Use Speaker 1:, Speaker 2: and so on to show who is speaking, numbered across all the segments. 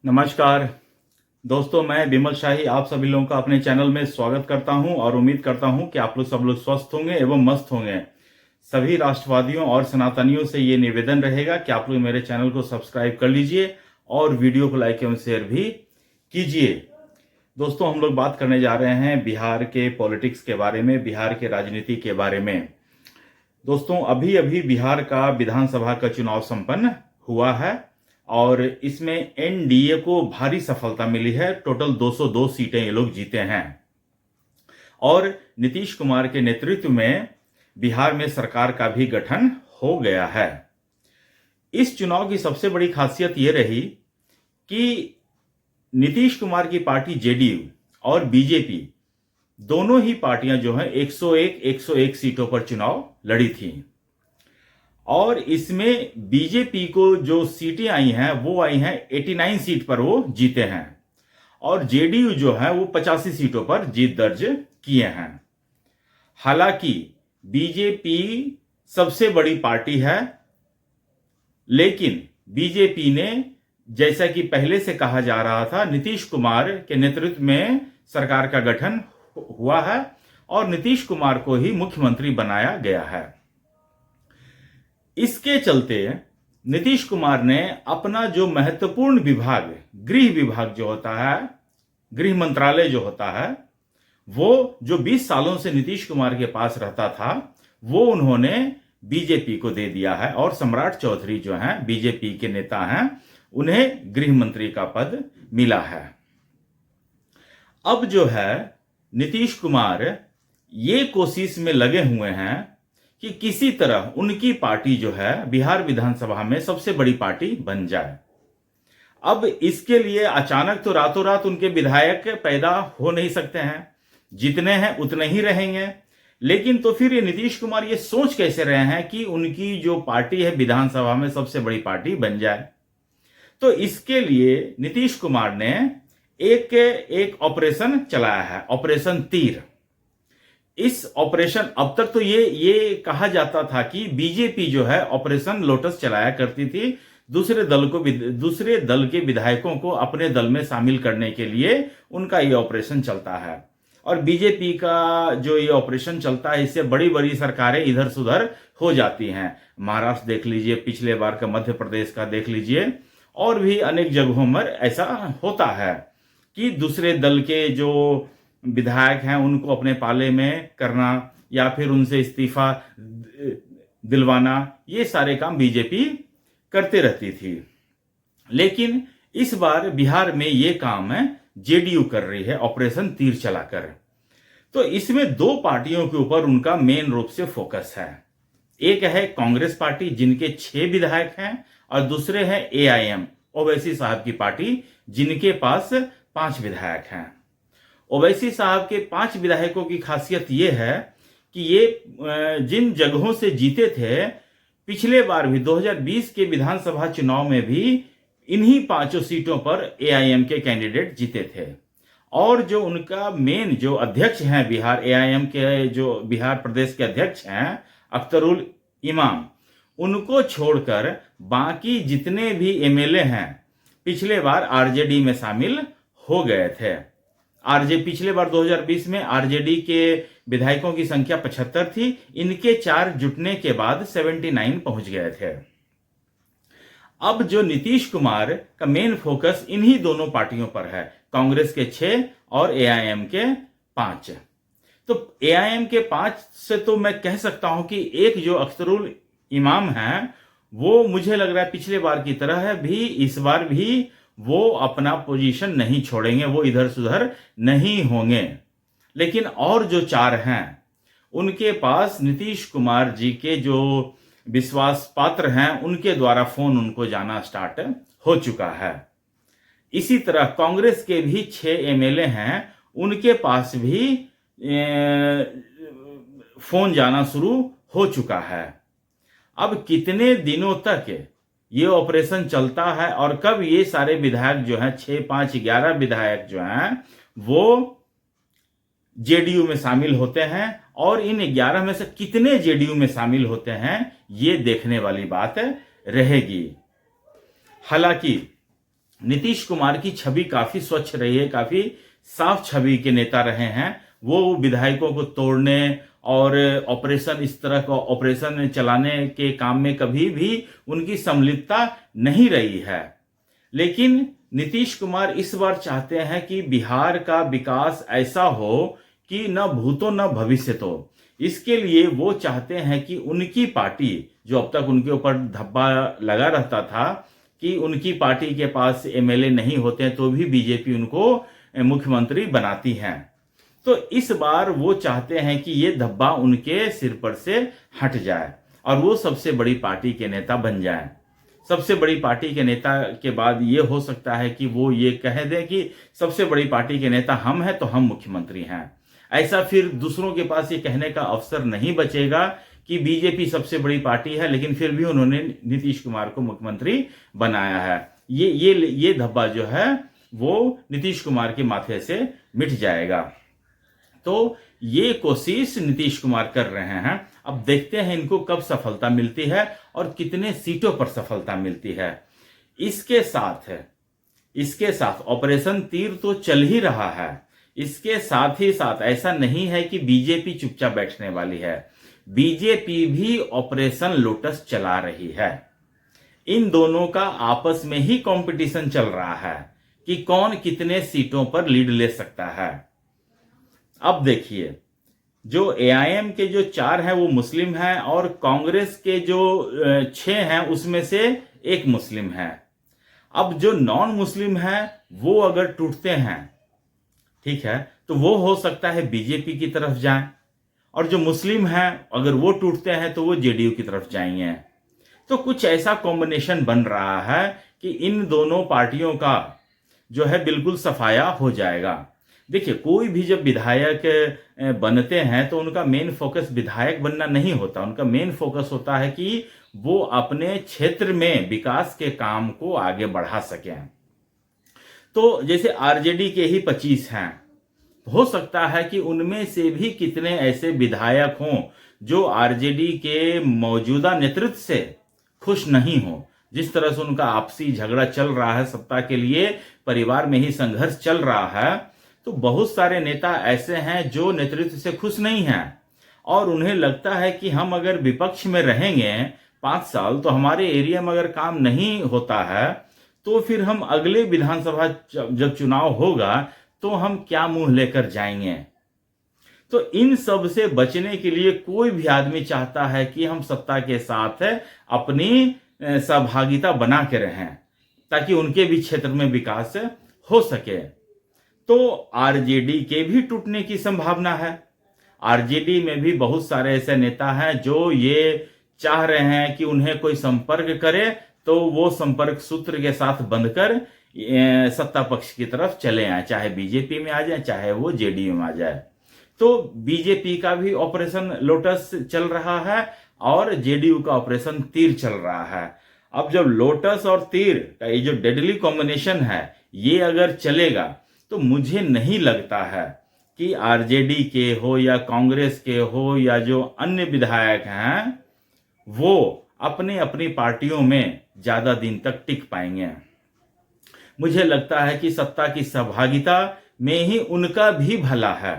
Speaker 1: नमस्कार दोस्तों, मैं बिमल शाही आप सभी लोगों का अपने चैनल में स्वागत करता हूं और उम्मीद करता हूं कि आप लोग सब लोग स्वस्थ होंगे एवं मस्त होंगे। सभी राष्ट्रवादियों और सनातनियों से ये निवेदन रहेगा कि आप लोग मेरे चैनल को सब्सक्राइब कर लीजिए और वीडियो को लाइक एवं शेयर भी कीजिए। दोस्तों, हम लोग बात करने जा रहे हैं बिहार के पॉलिटिक्स के बारे में, बिहार के राजनीति के बारे में। दोस्तों, अभी अभी बिहार का विधानसभा का चुनाव संपन्न हुआ है और इसमें एनडीए को भारी सफलता मिली है। टोटल 202 सीटें ये लोग जीते हैं और नीतीश कुमार के नेतृत्व में बिहार में सरकार का भी गठन हो गया है। इस चुनाव की सबसे बड़ी खासियत ये रही कि नीतीश कुमार की पार्टी जेडीयू और बीजेपी दोनों ही पार्टियां जो हैं 101 सीटों पर चुनाव लड़ी थी और इसमें बीजेपी को जो सीटें आई हैं वो आई हैं 89 सीट पर वो जीते हैं और जेडीयू जो है वो 85 सीटों पर जीत दर्ज किए हैं। हालांकि बीजेपी सबसे बड़ी पार्टी है, लेकिन बीजेपी ने, जैसा कि पहले से कहा जा रहा था, नीतीश कुमार के नेतृत्व में सरकार का गठन हुआ है और नीतीश कुमार को ही मुख्यमंत्री बनाया गया है। इसके चलते नीतीश कुमार ने अपना जो महत्वपूर्ण विभाग, गृह विभाग जो होता है, गृह मंत्रालय जो होता है, वो जो 20 सालों से नीतीश कुमार के पास रहता था वो उन्होंने बीजेपी को दे दिया है और सम्राट चौधरी जो हैं, बीजेपी के नेता हैं, उन्हें गृह मंत्री का पद मिला है। अब जो है नीतीश कुमार ये कोशिश में लगे हुए हैं कि किसी तरह उनकी पार्टी जो है बिहार विधानसभा में सबसे बड़ी पार्टी बन जाए। अब इसके लिए अचानक तो रातों रात उनके विधायक पैदा हो नहीं सकते हैं, जितने हैं उतने ही रहेंगे। लेकिन तो फिर ये नीतीश कुमार ये सोच कैसे रहे हैं कि उनकी जो पार्टी है विधानसभा में सबसे बड़ी पार्टी बन जाए। तो इसके लिए नीतीश कुमार ने एक ऑपरेशन चलाया है, ऑपरेशन तीर। इस ऑपरेशन, अब तक तो ये कहा जाता था कि बीजेपी जो है ऑपरेशन लोटस चलाया करती थी, दूसरे दल के विधायकों को अपने दल में शामिल करने के लिए उनका ये ऑपरेशन चलता है। और बीजेपी का जो ये ऑपरेशन चलता है, इससे बड़ी बड़ी सरकारें इधर सुधर हो जाती हैं। महाराष्ट्र देख लीजिए, पिछले बार का मध्य प्रदेश का देख लीजिए, और भी अनेक जगहों में ऐसा होता है कि दूसरे दल के जो विधायक हैं उनको अपने पाले में करना या फिर उनसे इस्तीफा दिलवाना, ये सारे काम बीजेपी करते रहती थी। लेकिन इस बार बिहार में ये काम है जेडीयू कर रही है, ऑपरेशन तीर चलाकर। तो इसमें दो पार्टियों के ऊपर उनका मेन रूप से फोकस है। एक है कांग्रेस पार्टी जिनके 6 विधायक हैं और दूसरे हैं एआईएम, ओवैसी साहब की पार्टी, जिनके पास 5 विधायक हैं। ओवैसी साहब के 5 विधायकों की खासियत यह है कि ये जिन जगहों से जीते थे, पिछले बार भी 2020 के विधानसभा चुनाव में भी इन्हीं 5 सीटों पर एआईएम के कैंडिडेट जीते थे। और जो उनका मेन जो अध्यक्ष हैं बिहार एआईएम के, जो बिहार प्रदेश के अध्यक्ष हैं अख्तरुल इमाम, उनको छोड़कर बाकी जितने भी एमएलए हैं पिछले बार आरजेडी में शामिल हो गए थे। पिछले बार 2020 में आरजेडी के विधायकों की संख्या 75 थी, इनके 4 जुटने के बाद 79 पहुंच गए थे। अब जो नीतीश कुमार का मेन फोकस इन्हीं दोनों पार्टियों पर है, कांग्रेस के 6 और एआईएम के 5। तो एआईएम के 5 से तो मैं कह सकता हूं कि एक जो अख्तरुल इमाम है वो मुझे लग रहा है पिछले बार की तरह है भी इस बार भी वो अपना पोजीशन नहीं छोड़ेंगे, वो इधर सुधर नहीं होंगे। लेकिन और जो 4 हैं उनके पास नीतीश कुमार जी के जो विश्वास पात्र हैं उनके द्वारा फोन उनको जाना स्टार्ट हो चुका है। इसी तरह कांग्रेस के भी 6 एमएलए हैं, उनके पास भी फोन जाना शुरू हो चुका है। अब कितने दिनों तक ये ऑपरेशन चलता है और कब ये सारे विधायक जो हैं 6, 5, 11 विधायक जो हैं वो जेडीयू में शामिल होते हैं और इन 11 में से कितने जेडीयू में शामिल होते हैं ये देखने वाली बात रहेगी। हालांकि नीतीश कुमार की छवि काफी स्वच्छ रही है, काफी साफ छवि के नेता रहे हैं। वो विधायकों को तोड़ने और ऑपरेशन, इस तरह का ऑपरेशन चलाने के काम में कभी भी उनकी सम्मिलितता नहीं रही है। लेकिन नीतीश कुमार इस बार चाहते हैं कि बिहार का विकास ऐसा हो कि न भूतो न भविष्यतो। इसके लिए वो चाहते हैं कि उनकी पार्टी, जो अब तक उनके ऊपर धब्बा लगा रहता था कि उनकी पार्टी के पास एमएलए नहीं होते हैं तो भी बीजेपी उनको मुख्यमंत्री बनाती है, तो इस बार वो चाहते हैं कि ये धब्बा उनके सिर पर से हट जाए और वो सबसे बड़ी पार्टी के नेता बन जाएं। सबसे बड़ी पार्टी के नेता के बाद ये हो सकता है कि वो ये कह दें कि सबसे बड़ी पार्टी के नेता हम हैं तो हम मुख्यमंत्री हैं। ऐसा फिर दूसरों के पास ये कहने का अवसर नहीं बचेगा कि बीजेपी सबसे बड़ी पार्टी है लेकिन फिर भी उन्होंने नीतीश कुमार को मुख्यमंत्री बनाया है। ये धब्बा जो है वो नीतीश कुमार के माथे से मिट जाएगा। तो ये कोशिश नीतीश कुमार कर रहे हैं। अब देखते हैं इनको कब सफलता मिलती है और कितने सीटों पर सफलता मिलती है। इसके साथ ऑपरेशन तीर तो चल ही रहा है। इसके साथ ही साथ ऐसा नहीं है कि बीजेपी चुपचाप बैठने वाली है। बीजेपी भी ऑपरेशन लोटस चला रही है। इन दोनों का आपस में ही कंपटीशन चल रहा है कि कौन कितने सीटों पर लीड ले सकता है। अब देखिए, जो एआईएम के जो 4 हैं वो मुस्लिम हैं और कांग्रेस के जो 6 हैं उसमें से 1 मुस्लिम है। अब जो नॉन मुस्लिम हैं वो अगर टूटते हैं, ठीक है, तो वो हो सकता है बीजेपी की तरफ जाएं, और जो मुस्लिम हैं अगर वो टूटते हैं तो वो जेडीयू की तरफ जाएंगे। तो कुछ ऐसा कॉम्बिनेशन बन रहा है कि इन दोनों पार्टियों का जो है बिल्कुल सफाया हो जाएगा। देखिए, कोई भी जब विधायक बनते हैं तो उनका मेन फोकस विधायक बनना नहीं होता। उनका मेन फोकस होता है कि वो अपने क्षेत्र में विकास के काम को आगे बढ़ा सकें। तो जैसे आरजेडी के ही 25 हैं, हो सकता है कि उनमें से भी कितने ऐसे विधायक हों जो आरजेडी के मौजूदा नेतृत्व से खुश नहीं हो। जिस तरह से उनका आपसी झगड़ा चल रहा है, सत्ता के लिए परिवार में ही संघर्ष चल रहा है, तो बहुत सारे नेता ऐसे हैं जो नेतृत्व से खुश नहीं हैं और उन्हें लगता है कि हम अगर विपक्ष में रहेंगे 5 साल तो हमारे एरिया में अगर काम नहीं होता है तो फिर हम अगले विधानसभा जब चुनाव होगा तो हम क्या मुंह लेकर जाएंगे। तो इन सब से बचने के लिए कोई भी आदमी चाहता है कि हम सत्ता के साथ अपनी सहभागिता बना के रहें ताकि उनके भी क्षेत्र में विकास हो सके। तो आरजेडी के भी टूटने की संभावना है। आरजेडी में भी बहुत सारे ऐसे नेता हैं जो ये चाह रहे हैं कि उन्हें कोई संपर्क करे तो वो संपर्क सूत्र के साथ बंधकर सत्ता पक्ष की तरफ चले आए, चाहे बीजेपी में आ जाए चाहे वो जेडीयू में आ जाए। तो बीजेपी का भी ऑपरेशन लोटस चल रहा है और जेडीयू का ऑपरेशन तीर चल रहा है। अब जब लोटस और तीर का ये जो डेडली कॉम्बिनेशन है ये अगर चलेगा तो मुझे नहीं लगता है कि आरजेडी के हो या कांग्रेस के हो या जो अन्य विधायक हैं वो अपनी अपनी पार्टियों में ज्यादा दिन तक टिक पाएंगे। मुझे लगता है कि सत्ता की सहभागिता में ही उनका भी भला है।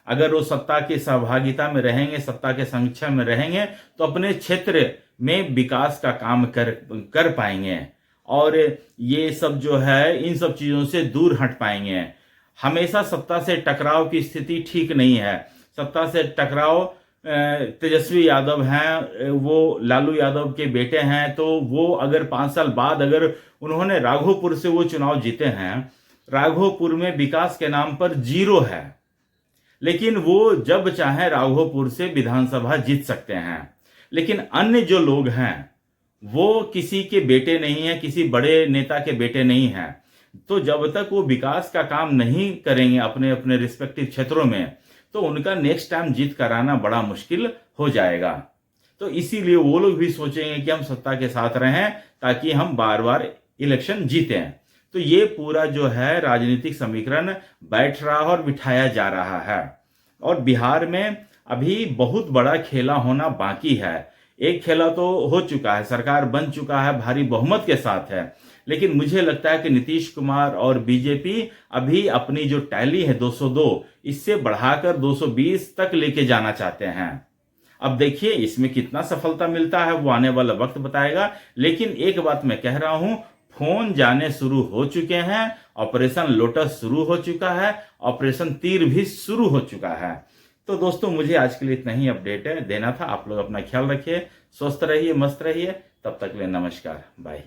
Speaker 1: अगर वो सत्ता की सहभागिता में रहेंगे, सत्ता के संरक्षण में रहेंगे तो अपने क्षेत्र में विकास का काम कर पाएंगे और ये सब जो है इन सब चीजों से दूर हट पाएंगे। हमेशा सत्ता से टकराव की स्थिति ठीक नहीं है। सत्ता से टकराव, तेजस्वी यादव हैं, वो लालू यादव के बेटे हैं, तो वो अगर 5 साल बाद अगर उन्होंने राघोपुर से वो चुनाव जीते हैं, राघोपुर में विकास के नाम पर 0 है, लेकिन वो जब चाहे राघोपुर से विधानसभा जीत सकते हैं। लेकिन अन्य जो लोग हैं वो किसी के बेटे नहीं है, किसी बड़े नेता के बेटे नहीं हैं। तो जब तक वो विकास का काम नहीं करेंगे अपने अपने रिस्पेक्टिव क्षेत्रों में तो उनका नेक्स्ट टाइम जीत कराना बड़ा मुश्किल हो जाएगा। तो इसीलिए वो लोग भी सोचेंगे कि हम सत्ता के साथ रहें ताकि हम बार बार इलेक्शन जीतें। तो ये पूरा जो है राजनीतिक समीकरण बैठ रहा और बिठाया जा रहा है और बिहार में अभी बहुत बड़ा खेला होना बाकी है। एक खेला तो हो चुका है, सरकार बन चुका है, भारी बहुमत के साथ है, लेकिन मुझे लगता है कि नीतीश कुमार और बीजेपी अभी अपनी जो टैली है 202 इससे बढ़ाकर 220 तक लेके जाना चाहते हैं। अब देखिए इसमें कितना सफलता मिलता है वो आने वाला वक्त बताएगा, लेकिन एक बात मैं कह रहा हूं, फोन जाने शुरू हो चुके हैं, ऑपरेशन लोटस शुरू हो चुका है, ऑपरेशन तीर भी शुरू हो चुका है। तो दोस्तों मुझे आज के लिए इतना ही अपडेट है देना था। आप लोग अपना ख्याल रखिए, स्वस्थ रहिए, मस्त रहिए, तब तक के लिए नमस्कार, बाय।